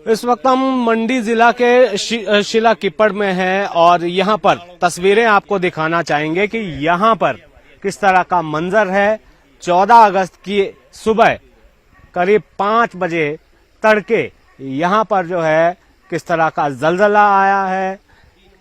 इस वक्त हम मंडी जिला के शिला किपड़ में हैं और यहाँ पर तस्वीरें आपको दिखाना चाहेंगे कि यहाँ पर किस तरह का मंजर है। 14 अगस्त की सुबह करीब 5 बजे तड़के यहाँ पर जो है किस तरह का जलजला आया है।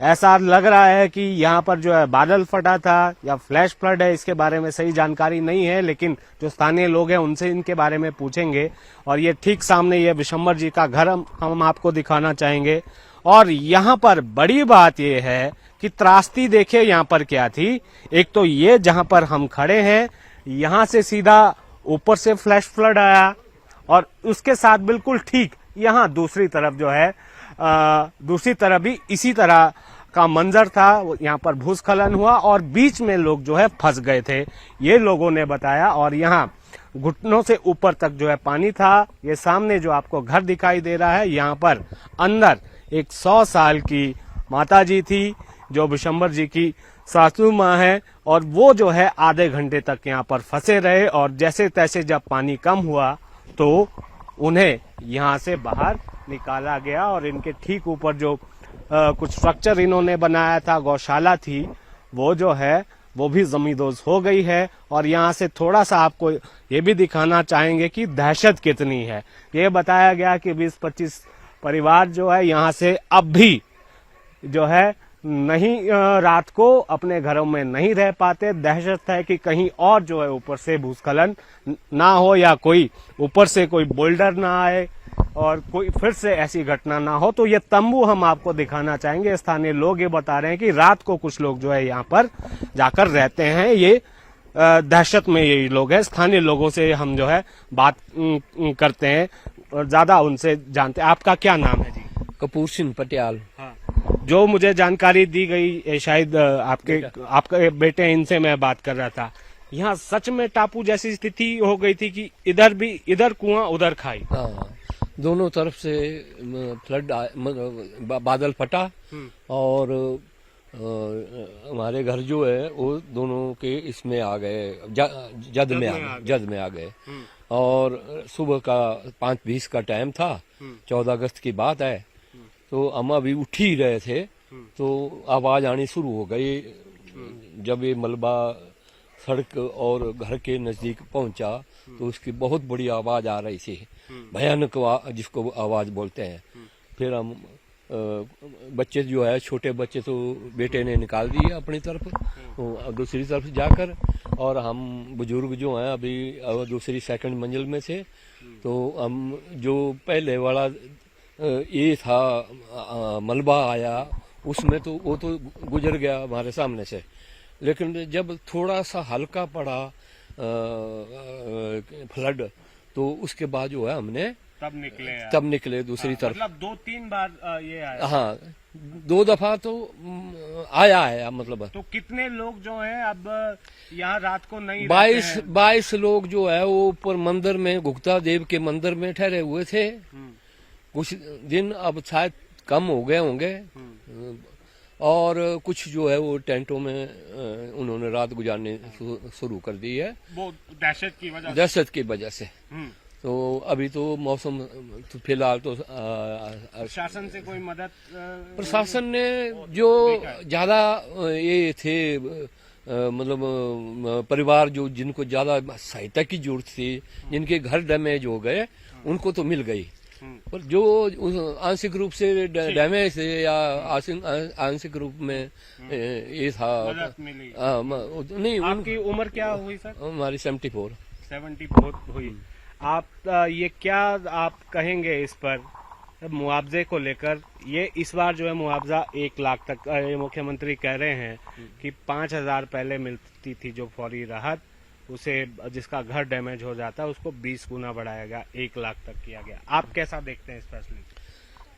ऐसा लग रहा है कि यहाँ पर जो है बादल फटा था या फ्लैश फ्लड है, इसके बारे में सही जानकारी नहीं है, लेकिन जो स्थानीय लोग हैं उनसे इनके बारे में पूछेंगे। और ये ठीक सामने ये विशंबर जी का घर हम आपको दिखाना चाहेंगे। और यहाँ पर बड़ी बात ये है कि त्रासदी देखिए यहाँ पर क्या थी। एक तो ये जहाँ पर हम खड़े हैं, यहाँ से सीधा ऊपर से फ्लैश फ्लड आया और उसके साथ बिल्कुल ठीक यहाँ दूसरी तरफ जो है दूसरी तरफ भी इसी तरह का मंजर था। यहाँ पर भूस्खलन हुआ और बीच में लोग जो है फंस गए थे, ये लोगों ने बताया। और यहाँ घुटनों से ऊपर तक जो है पानी था। ये सामने जो आपको घर दिखाई दे रहा है, यहाँ पर अंदर एक 100 साल की माताजी थी जो विशंबर जी की सासू माँ है, और वो जो है आधे घंटे तक यहाँ पर फंसे रहे। और जैसे तैसे जब पानी कम हुआ तो उन्हें यहाँ से बाहर निकाला गया। और इनके ठीक ऊपर जो कुछ स्ट्रक्चर इन्होंने बनाया था, गौशाला थी, वो जो है वो भी जमींदोज हो गई है। और यहाँ से थोड़ा सा आपको ये भी दिखाना चाहेंगे कि दहशत कितनी है। ये बताया गया कि 20-25 परिवार जो है यहाँ से अब भी जो है नहीं रात को अपने घरों में नहीं रह पाते। दहशत है कि कहीं और जो है ऊपर से भूस्खलन ना हो या कोई ऊपर से कोई बोल्डर ना आए और कोई फिर से ऐसी घटना ना हो। तो ये तंबू हम आपको दिखाना चाहेंगे। स्थानीय लोग ये बता रहे हैं कि रात को कुछ लोग जो है यहाँ पर जाकर रहते हैं। ये दहशत में यही लोग हैं। स्थानीय लोगों से हम जो है बात करते हैं और ज्यादा उनसे जानते हैं। आपका क्या नाम है जी? कपूर सिंह पटियाल। हाँ। जो मुझे जानकारी दी गई शायद आपके बेटे, इनसे मैं बात कर रहा था। यहाँ सच में टापू जैसी स्थिति हो गई थी कि इधर कुआं उधर खाई। हाँ, दोनों तरफ से फ्लड बादल फटा और हमारे घर जो है वो दोनों के इसमें आ गए, जद में आ गए। और सुबह का 5:20 का टाइम था, 14 अगस्त की बात है। तो अम्मा भी उठ ही रहे थे तो आवाज आनी शुरू हो गई। जब ये मलबा सड़क और घर के नजदीक पहुंचा तो उसकी बहुत बड़ी आवाज आ रही थी, भयानक जिसको आवाज बोलते हैं। फिर हम बच्चे जो है, छोटे बच्चे तो बेटे ने निकाल दिए अपनी तरफ, दूसरी तरफ जाकर। और हम बुजुर्ग जो हैं अभी दूसरी सेकंड मंजिल में थे। तो हम जो पहले वाला ये था मलबा आया, उसमें तो वो तो गुजर गया हमारे सामने से। लेकिन जब थोड़ा सा हल्का पड़ा फ्लड, तो उसके बाद जो है हमने तब निकले दूसरी तरफ। मतलब 2-3 बार ये आया? हाँ, 2 दफा तो आया है। मतलब तो कितने लोग जो हैं अब यहाँ रात को नहीं 22 लोग जो है वो ऊपर मंदिर में, गुप्ता देव के मंदिर में ठहरे हुए थे। कुछ दिन अब शायद कम हो गए होंगे। और कुछ जो है वो टेंटों में उन्होंने रात गुजारने शुरू कर दी है, वो दहशत की वजह से। तो अभी तो मौसम तो फिलहाल तो शासन से कोई मदद? प्रशासन ने जो ज्यादा ये थे मतलब परिवार जो जिनको ज्यादा सहायता की जरूरत थी, जिनके घर डैमेज हो गए, उनको तो मिल गई। पर जो आंशिक रूप से डैमेज है या आंशिक रूप में ये था नहीं। आपकी उम्र क्या हुई सर? हमारी 74 हुई। आप ये क्या आप कहेंगे इस पर मुआवजे को लेकर? ये इस बार जो है मुआवजा 1 लाख तक मुख्यमंत्री कह रहे हैं कि 5,000 पहले मिलती थी जो फौरी राहत, उसे जिसका घर डैमेज हो जाता है उसको 20 गुना बढ़ाया गया, 1 लाख तक किया गया। आप कैसा देखते हैं इस फैसले?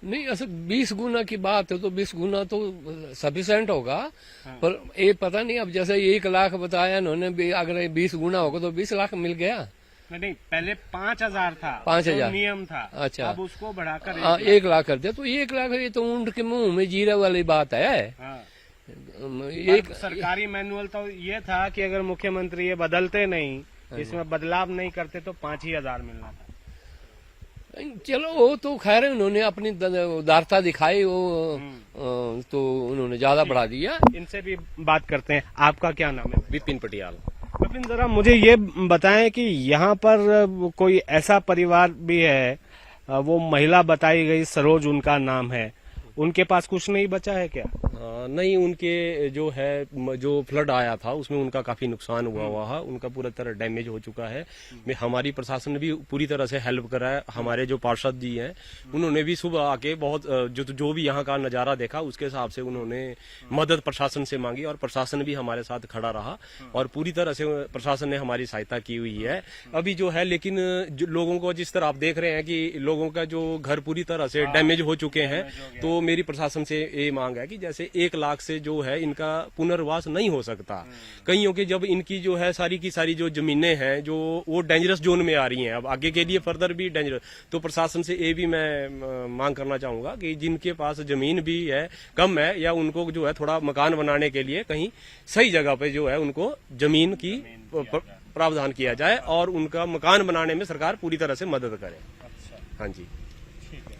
नहीं, ऐसे 20 गुना की बात है तो 20 गुना तो सफिशिएंट होगा। हाँ। पर ये पता नहीं, अब जैसे 1 लाख बताया उन्होंने, अगर 20 गुना होगा तो 20 लाख मिल गया। नहीं, पहले 5,000 था, 5,000 नियम था। अच्छा, अब उसको बढ़ाकर 1 लाख कर दिया। तो 1 लाख ये तो ऊंट के मुंह में जीरा वाली बात है। हाँ। एक सरकारी मैनुअल तो ये था कि अगर मुख्यमंत्री ये बदलते नहीं, इसमें बदलाव नहीं करते तो 5,000 मिलना था। चलो वो तो खैर उन्होंने अपनी उदारता दिखाई, वो तो उन्होंने ज्यादा बढ़ा दिया। इनसे भी बात करते हैं। आपका क्या नाम है? विपिन पटियाल। विपिन, जरा मुझे ये बताएं कि यहाँ पर कोई ऐसा परिवार भी है, वो महिला बताई गई, सरोज उनका नाम है, उनके पास कुछ नहीं बचा है क्या? नहीं, उनके जो है जो फ्लड आया था उसमें उनका काफी नुकसान हुआ है, उनका पूरा तरह डैमेज हो चुका है। हमारी प्रशासन ने भी पूरी तरह से हेल्प करा है। हमारे जो पार्षद जी हैं उन्होंने भी सुबह आके बहुत जो भी यहाँ का नजारा देखा उसके हिसाब से उन्होंने मदद प्रशासन से मांगी और प्रशासन भी हमारे साथ खड़ा रहा और पूरी तरह से प्रशासन ने हमारी सहायता की हुई है अभी जो है। लेकिन लोगों को जिस तरह आप देख रहे हैं कि लोगों का जो घर पूरी तरह से डैमेज हो चुके हैं, तो मेरी प्रशासन से ये मांग है कि जैसे 1 लाख से जो है इनका पुनर्वास नहीं हो सकता। कईयों के जब इनकी जो है सारी की सारी जो जमीनें हैं जो वो डेंजरस जोन में आ रही हैं, अब आगे के लिए फर्दर भी डेंजरस, तो प्रशासन से ये भी मैं मांग करना चाहूंगा कि जिनके पास जमीन भी है कम है या उनको जो है थोड़ा मकान बनाने के लिए कहीं सही जगह पे जो है उनको जमीन की प्रावधान किया जाए और उनका मकान बनाने में सरकार पूरी तरह से मदद करे। हाँ जी,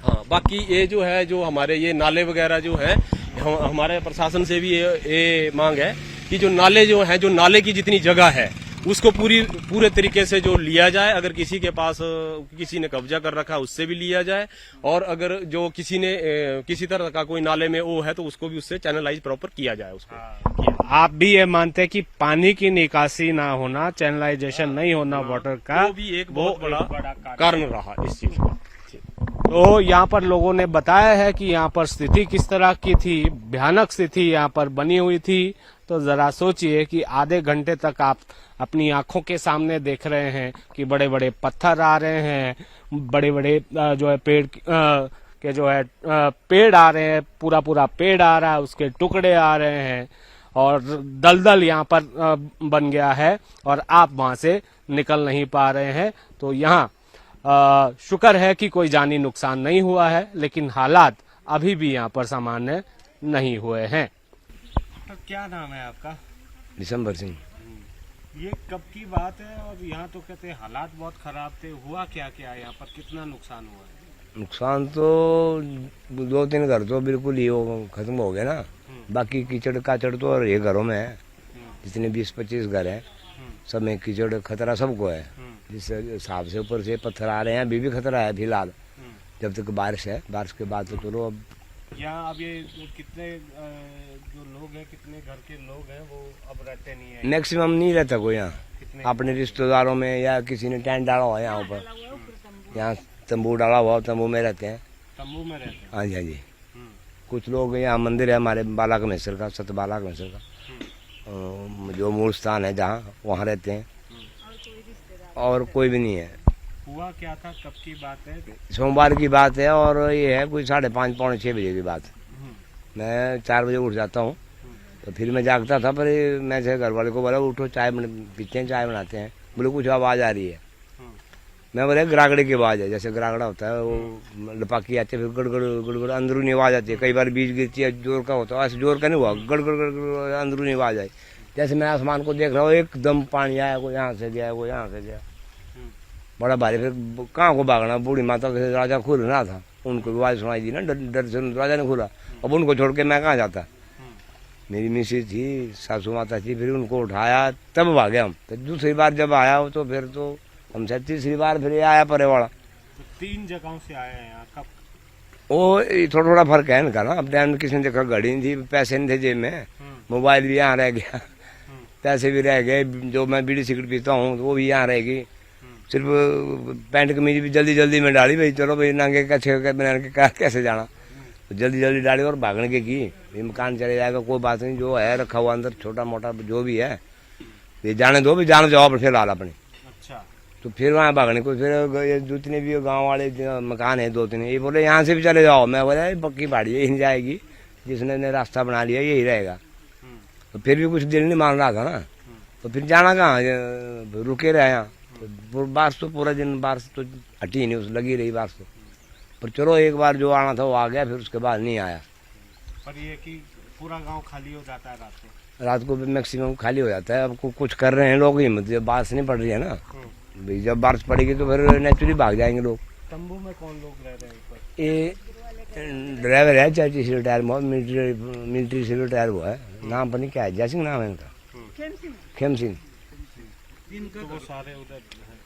हाँ। बाकी ये जो है जो हमारे ये नाले वगैरह जो है, हमारे प्रशासन से भी ये मांग है कि जो नाले जो है, जो नाले की जितनी जगह है उसको पूरे तरीके से जो लिया जाए। अगर किसी के पास किसी ने कब्जा कर रखा उससे भी लिया जाए और अगर जो किसी ने किसी तरह का कोई नाले में वो है तो उसको भी उससे चैनलाइज प्रॉपर किया जाए उसको। आप भी ये मानते हैं कि पानी की निकासी ना होना, चैनलाइजेशन नहीं होना वाटर का, वो भी एक बहुत बड़ा कारण रहा इस चीज का। तो यहाँ पर लोगों ने बताया है कि यहाँ पर स्थिति किस तरह की थी, भयानक स्थिति यहाँ पर बनी हुई थी। तो जरा सोचिए कि आधे घंटे तक आप अपनी आंखों के सामने देख रहे हैं कि बड़े बड़े पत्थर आ रहे हैं, बड़े बड़े जो है पेड़ के जो है पेड़ आ रहे हैं, पूरा पेड़ आ रहा है, उसके टुकड़े आ रहे हैं और दलदल यहाँ पर बन गया है और आप वहां से निकल नहीं पा रहे हैं। तो यहाँ शुक्र है कि कोई जानी नुकसान नहीं हुआ है, लेकिन हालात अभी भी यहाँ पर सामान्य नहीं हुए हैं। तो क्या नाम है आपका? दिसंबर सिंह। ये कब की बात है? और यहाँ तो कहते हैं हालात बहुत खराब थे, हुआ क्या क्या यहाँ पर, कितना नुकसान हुआ है? नुकसान तो 2-3 घर तो बिल्कुल ही खत्म हो गए ना, बाकी कीचड़ काचड़ तो और ये घरों में है, जितने 20-25 घर हैं सब में कीचड़ खतरा सबको है। जिस हिसाब से ऊपर से पत्थर आ रहे हैं अभी भी खतरा है फिलहाल, जब तक बारिश है। बारिश के बाद तो चलो अब यहाँ अब ये कितने जो लोग हैं, कितने घर के लोग हैं वो अब रहते नहीं है? मैक्सिमम नहीं रहता कोई यहाँ, अपने रिश्तेदारों में या किसी ने टेंट डाला हुआ है यहाँ ऊपर, यहाँ तंबू डाला हुआ, तंबू में रहते हैं। तंबू में रहते हैं? हाँ जी, हाँ जी। कुछ लोग यहाँ मंदिर है हमारे बाला कमेश्वर का, सत बाला कमेश्वर का, जो मूल स्थान है जहाँ, वहाँ रहते हैं और कोई भी नहीं है। हुआ क्या था, कब की बात है? सोमवार की बात है और ये है कोई 5:30 पौने 6 बजे की बात। मैं 4 बजे उठ जाता हूँ, तो फिर मैं जागता था, पर मैं से घर वाले को बोला उठो चाय पीते हैं, चाय बनाते हैं। बोले कुछ आवाज़ आ रही है। मैं बोला गरागड़े की आवाज़ है, जैसे गरागड़ा होता है वो लपाकी आती है, फिर गड़गड़ गड़गड़ अंदरूनी आवाज़ आती है। कई बार बीज गिरती है, जोर का होता है, ऐसे जोर का नहीं हुआ, गड़गड़ गड़गड़ अंदरूनी आवाज़ आई। जैसे मैं आसमान को देख रहा हूँ एकदम पानी आया, कोई यहाँ से गया, कोई यहाँ से गया, बड़ा भारी। फिर कहाँ को भागना, बूढ़ी माता के राजा खुल रहा था, उनको आवाज़ सुनाई दी ना, डर से राजा ने खुला। अब उनको छोड़ के मैं कहाँ जाता। मेरी मिसेज थी, सासू माता थी, फिर उनको उठाया तब भागे हम। फिर दूसरी बार जब आया हो तो फिर तो हम शायद तीसरी बार फिर आया परेवाड़ा। तो 3 जगहों से आया है यहाँ, कब? वो थोड़ा थोड़ा फर्क है इनका ना। अब टाइम किसी ने देखा, घड़ी नहीं थी, पैसे नहीं थे जेब में, मोबाइल भी यहाँ रह गया, पैसे भी रह गए, जो मैं बीड़ी सिगरेट पीता हूँ वो भी यहाँ रहेगी। सिर्फ पैंट कमीज भी जल्दी जल्दी में डाली, भाई चलो भाई नंगे कच्छे बना के कैसे जाना, तो जल्दी जल्दी डाली और भागने के की। मकान चले जाएगा कोई बात नहीं, जो है रखा हुआ अंदर छोटा मोटा जो भी है ये जाने दो, भी जाने जाओ फिलहाल अपनी। अच्छा। तो फिर वहाँ भागने को, फिर जितने भी गांव वाले मकान है 2-3, ये बोले यहाँ से भी चले जाओ। मैं बोला पक्की पहाड़ी यही जाएगी, जिसने रास्ता बना लिया यही रहेगा। तो फिर भी कुछ दिल नहीं मान रहा था ना, तो फिर जाना कहाँ, रुके रहे यहाँ। तो बारिश तो पूरा दिन बारिश तो हटी नहीं, उस लगी रही बारिश तो। पर चलो एक बार जो आना था वो आ गया, फिर उसके बाद नहीं आया। पर ये कि पूरा गांव खाली हो जाता है रात को? रात को भी मैक्सिमम खाली हो जाता है। अब कुछ कर रहे हैं लोग, हिम्मत, बारिश नहीं पड़ रही है ना, भाई जब बारिश पड़ेगी तो फिर नेचुरली भाग जाएंगे लोग। तंबू में कौन लोग रह रहे हैं ऊपर? ये ड्राइवर है, चाची से रिटायर, मिलिट्री से रिटायर हुआ है, नाम पर नहीं क्या है, जयसिंह नाम है इनका, खेम सिंह। तो वो सारे उधर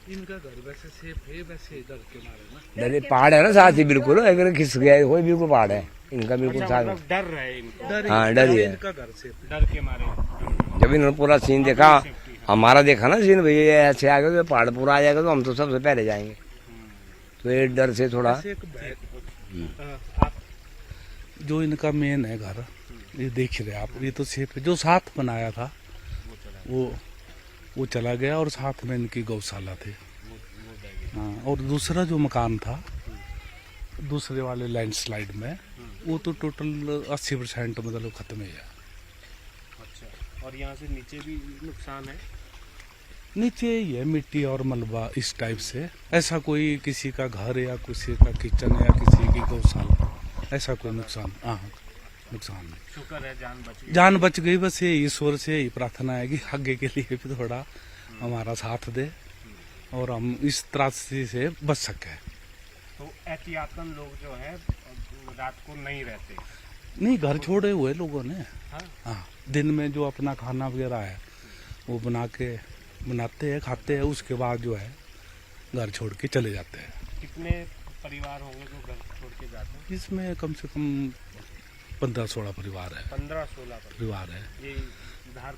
इनका घर वैसे सेफ है, वैसे डर के मारे ना। डरे पहाड़ है ना साथ ही, बिल्कुल अगर खिस गया कोई बिल्कुल पहाड़ है इनका, बिल्कुल साथ। मतलब डर रहे इनको, हाँ डर ही है, इनका घर सेफ है। डर के मारे। जब इन्होंने पूरा सीन देखा, हमारा देखा ना सीन, भैया ऐसे आ गए तो पहाड़ पूरा आ जाएगा तो हम तो सबसे पहले जाएंगे, तो ये डर से थोड़ा। वैसे एक जो इनका मेन है घर, ये देख रहे आप, ये तो सेफ है। जो साथ बनाया था वो चला गया, और साथ में इनकी गौशाला थी। हाँ, और दूसरा जो मकान था दूसरे वाले लैंडस्लाइड में, वो तो टोटल 80% मतलब खत्म ही है। अच्छा, और यहाँ से नीचे भी नुकसान है? नीचे ही है मिट्टी और मलबा इस टाइप से। ऐसा कोई किसी का घर या किसी का किचन या किसी की गौशाला, ऐसा कोई नुकसान नुकसान नहीं। शुक्र है जान बच गई। बस ये ईश्वर से ही प्रार्थना है कि आगे के लिए भी थोड़ा हमारा साथ दे और हम इस त्रासदी से बच सके। तो एहतियातन लोग जो है रात को नहीं रहते? नहीं, घर छोड़े हुए लोगों ने। हाँ? हाँ, दिन में जो अपना खाना वगैरह है वो बनाते हैं, खाते हैं, उसके बाद जो है घर छोड़ के चले जाते हैं। कितने परिवार होंगे जो घर छोड़ के जाते हैं? इसमें कम से कम 15-16 परिवार है। 15-16 परिवार है। ये धार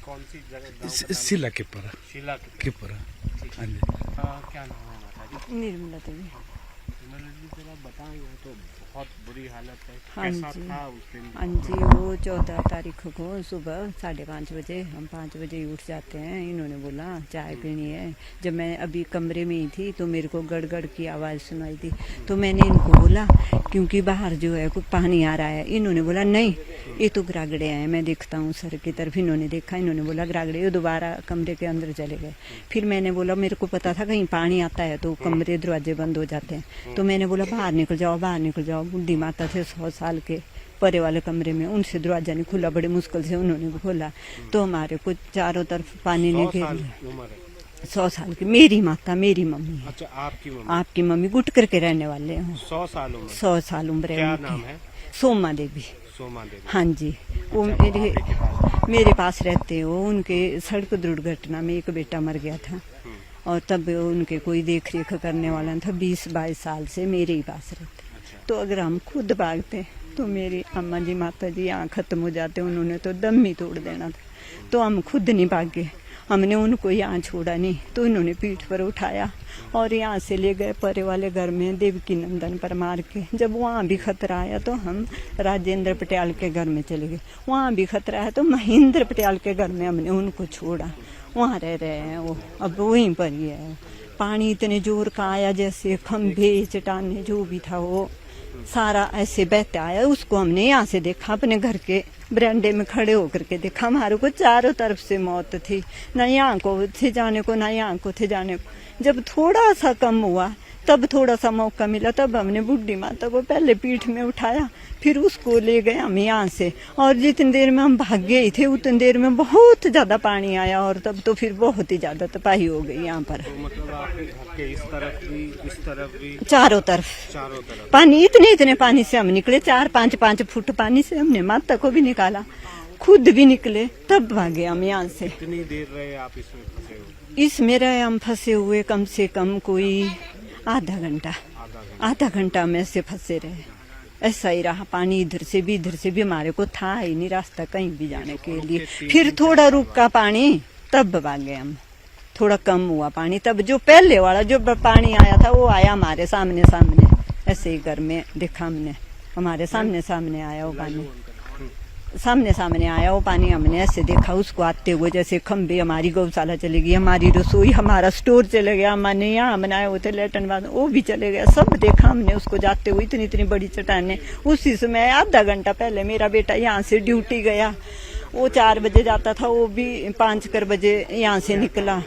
कौन सी जगह? शिला किपर। शिला किपर। हाँ जी। क्या नाम है माता जी? निर्मला देवी। निर्मला जी, जरा बताएं, तो बहुत बुरी हालत है। हाँ कैसा जी। था उस दिन? हाँ जी, वो 14 तारीख को सुबह 5:30 बजे, हम 5 बजे ही उठ जाते हैं। इन्होंने बोला चाय पीनी है। जब मैं अभी कमरे में ही थी तो मेरे को गड़गड़ की आवाज़ सुनाई दी, तो मैंने इनको बोला क्योंकि बाहर जो है कुछ पानी आ रहा है। इन्होंने बोला नहीं, ये तो गरागड़े हैं, मैं देखता हूँ सर की तरफ। इन्होंने देखा, इन्होंने बोला गरागड़े, दोबारा कमरे के अंदर चले गए। फिर मैंने बोला, मेरे को पता था कहीं पानी आता है तो कमरे दरवाजे बंद हो जाते हैं, तो मैंने बोला बाहर निकल जाओ, बाहर निकल जाओ। बुढ़ी माता थे 100 साल के, परे वाले कमरे में, उनसे दरवाजा नहीं खुला, बड़े मुश्किल से उन्होंने खोला, तो हमारे को चारों तरफ पानी ने घेर लिया। 100 साल की मेरी माता, मेरी मम्मी। अच्छा, आपकी मम्मी? आपकी मम्मी गुटकर के रहने वाले हैं। 100 साल उम्र? 100 साल उम्र है क्या उनकी। नाम है? सोमा देवी। सोमा देवी। हाँ जी, वो मेरे पास रहते हो। उनके सड़क दुर्घटना में एक बेटा मर गया था, और तब उनके कोई देख रेख करने वाला था। 20-22 साल से मेरे ही पास रहते। तो अगर हम खुद भागते तो मेरी अम्मा जी, माता जी यहाँ खत्म हो जाते। उन्होंने तो दम ही तोड़ देना था, तो हम खुद नहीं भागे। हमने उनको यहाँ छोड़ा नहीं, तो इन्होंने पीठ पर उठाया और यहाँ से ले गए परे वाले घर में, देवकी नंदन पर मार के। जब वहाँ भी खतरा आया तो हम राजेंद्र पटियाल के घर में चले गए। वहाँ भी खतरा आया तो महेंद्र पटियाल के घर में हमने उनको छोड़ा। वहाँ रह रहे हैं वो, अब वहीं पर ही है। पानी इतने जोर का आया, जैसे खंभे चट्टाने जो भी था वो सारा ऐसे बहते आया। उसको हमने यहाँ से देखा, अपने घर के बरामदे में खड़े होकर के देखा। हमारे को चारों तरफ से मौत थी, ना यहाँ को थे जाने को, ना यहाँ को थे जाने को। जब थोड़ा सा कम हुआ, तब थोड़ा सा मौका मिला, तब हमने बुढ़ी माता को पहले पीठ में उठाया, फिर उसको ले गए हम यहाँ से। और जितनी देर में हम भाग गए थे उतनी देर में बहुत ज्यादा पानी आया, और तब तो फिर बहुत ही ज्यादा तबाही हो गई यहाँ पर। तो मतलब आपके घर के इस तरफ भी चारों तरफ पानी, इतने पानी से हम निकले। 4-5 फुट पानी से हमने माता को भी निकाला, खुद भी निकले, तब भागे हम यहाँ से। कितनी देर रहे आप इसमें फंसे हुए? इसमें रहे हम फंसे हुए कम से कम कोई आधा घंटा में से फंसे रहे। ऐसा ही रहा, पानी इधर से भी हमारे को था ही नहीं रास्ता कहीं भी जाने के लिए। फिर थोड़ा रुका पानी, तब भागे हम। थोड़ा कम हुआ पानी, तब जो पहले वाला जो पानी आया था वो आया हमारे सामने। ऐसे ही घर में देखा हमने, हमारे सामने आया वो पानी। सामने आया वो पानी, हमने ऐसे देखा उसको आते हुए। जैसे खंबे, हमारी गौशाला चली गई, हमारी रसोई, हमारा स्टोर चले गया, हमने यहाँ बनाए हुए थे लेटन बाद वो भी चले गया। सब देखा हमने उसको जाते हुए, इतनी बड़ी चट्टाने। उसी समय आधा घंटा पहले मेरा बेटा यहाँ से ड्यूटी गया, वो 4 बजे जाता था, वो भी 5 बजे यहाँ से निकला।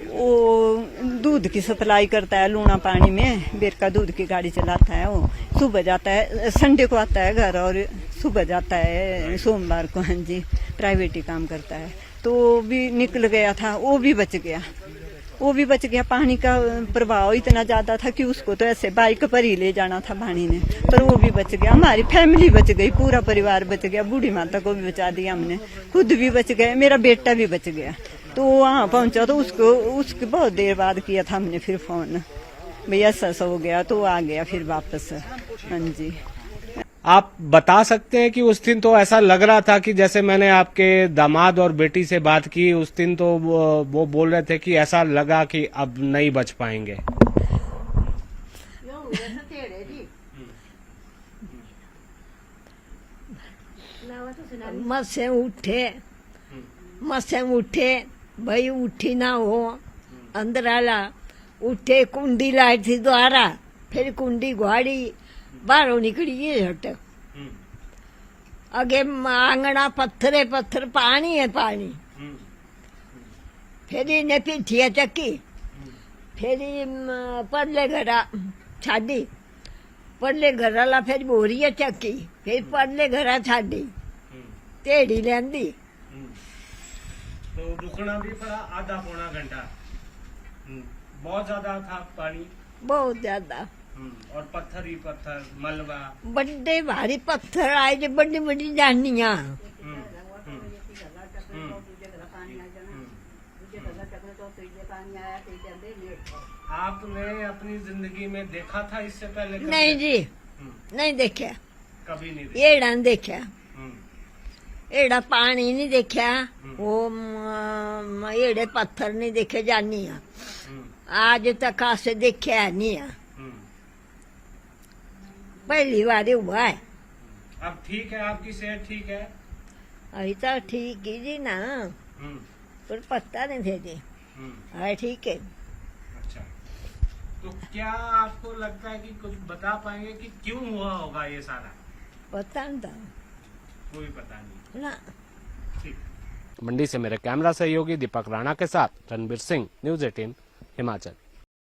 वो दूध की सप्लाई करता है लूणा पानी में, बेरका दूध की गाड़ी चलाता है। वो सुबह जाता है, संडे को आता है घर, और सुबह जाता है सोमवार को। हाँ जी, प्राइवेट ही काम करता है। तो वो भी निकल गया था, वो भी बच गया। वो भी बच गया। पानी का प्रभाव इतना ज्यादा था कि उसको तो ऐसे बाइक पर ही ले जाना था पानी ने, पर वो भी बच गया। हमारी फैमिली बच गई, पूरा परिवार बच गया। बूढ़ी माता को भी बचा दिया हमने, खुद भी बच गए, मेरा बेटा भी बच गया। तो वहाँ पहुंचा तो उसके बहुत देर बाद किया था हमने फिर फोन, भैया ऐसा हो गया, तो आ गया फिर वापस। हाँ जी। आप बता सकते हैं कि उस दिन तो ऐसा लग रहा था कि जैसे मैंने आपके दामाद और बेटी से बात की, उस दिन तो वो बोल रहे थे कि ऐसा लगा कि अब नहीं बच पाएंगे। मसे उठे भाई, उठी ना हो अंदर आला, उठे कुंडी लाई थी द्वारा, फिर कुंडी घुआड़ी बाहरों निकली ये झट। आगे आंगना पत्थरे पत्थर, पानी है पानी। फिर इन्हें पीठिया चक्की, फिर पड़ले घरा छाड़ी, पड़ले घरा फिर बोरिया चक्की, फिर पड़ले घरा छाड़ी, तेड़ी लेंदी। तो रुकना भी पड़ा आधा पौना घंटा। बहुत ज्यादा था पानी, बहुत ज्यादा। और पत्थर ही पत्थर, मलबा, बड़े भारी पत्थर आए जो बड़ी बड़ी जानिया। आपने अपनी जिंदगी में देखा था इससे पहले कभी? नहीं जी, नहीं देखा, कभी नहीं देखा। एड़ा नहीं देखा, एड़ा पानी नहीं देखा, वो एड़े पत्थर नहीं देखे जानिया। आज तक आसे देखा नहीं है, पहली बार हुआ है। अब ठीक है, आपकी सेहत ठीक है? अभी तो ठीक ही जी ना, पर पता नहीं थे जी। हाँ ठीक है। अच्छा, तो क्या आपको लगता है कि कुछ बता पाएंगे कि क्यों हुआ होगा ये सारा? पता नहीं था, कोई पता नहीं ना। ठीक। मंडी से मेरे कैमरा सहयोगी दीपक राणा के साथ रणबीर सिंह, न्यूज़ 18 हिमाचल।